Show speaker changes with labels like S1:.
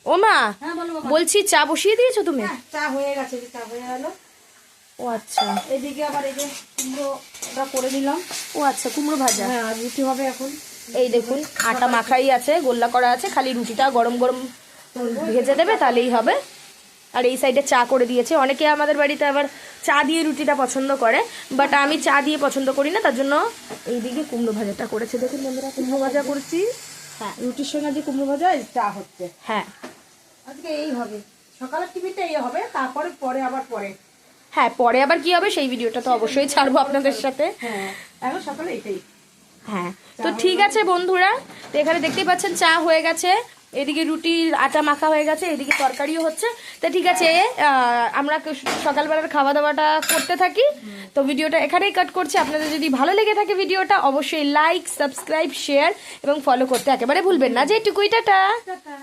S1: ও মা,
S2: হ্যাঁ বলো বাবা।
S1: বলছি চা বসিয়ে দিয়েছো তুমি?
S2: হ্যাঁ, চা হয়ে গেছে, চা হয়ে গেল।
S1: ও আচ্ছা,
S2: এদিকে আবার এই যে কুমড়োটা করে নিলাম।
S1: ও আচ্ছা, কুমড়ো ভাজা।
S2: হ্যাঁ, আর রুটি হবে এখন।
S1: এই দেখুন, আটা মাখাই আছে, গোল্লা করা আছে, খালি রুটিটা গরম গরম ভেজে দেবে তাহলেই হবে। আর এই সাইডে চা করে দিয়েছে। অনেকে আমাদের বাড়িতে আবার চা দিয়ে রুটিটা পছন্দ করে, বাট আমি চা দিয়ে পছন্দ করি না, তার জন্য এইদিকে কুমড়ো ভাজাটা করেছে। দেখুন বন্ধুরা,
S2: কুমড়ো ভাজা করছি।
S1: হ্যাঁ
S2: রুটির সঙ্গে যে কুমড়ো ভাজা, এই চা হচ্ছে।
S1: হ্যাঁ
S2: আজকে এই হবে, সকালের টিফিনটা এই হবে, তারপরে পরে আবার পরে।
S1: হ্যাঁ, পরে আবার কি হবে সেই ভিডিওটা তো অবশ্যই ছাড়বো আপনাদের সাথে।
S2: হ্যাঁ, এখন সকালে এটাই।
S1: হ্যাঁ, তো ঠিক আছে বন্ধুরা, তো এখানে দেখতেই পাচ্ছেন চা হয়ে গেছে, এদিকে রুটির আটা মাখা হয়ে গেছে, এদিকে তরকারিও হচ্ছে। তো ঠিক আছে, আমরা সকালবেলার খাওয়া দাওয়াটা করতে থাকি। তো ভিডিওটা এখানেই কাট করছি। আপনাদের যদি ভালো লেগে থাকে ভিডিওটা, অবশ্যই লাইক, সাবস্ক্রাইব, শেয়ার এবং ফলো করতে একেবারে ভুলবেন না। যেটুকুই, টাটা।
S2: টাটা।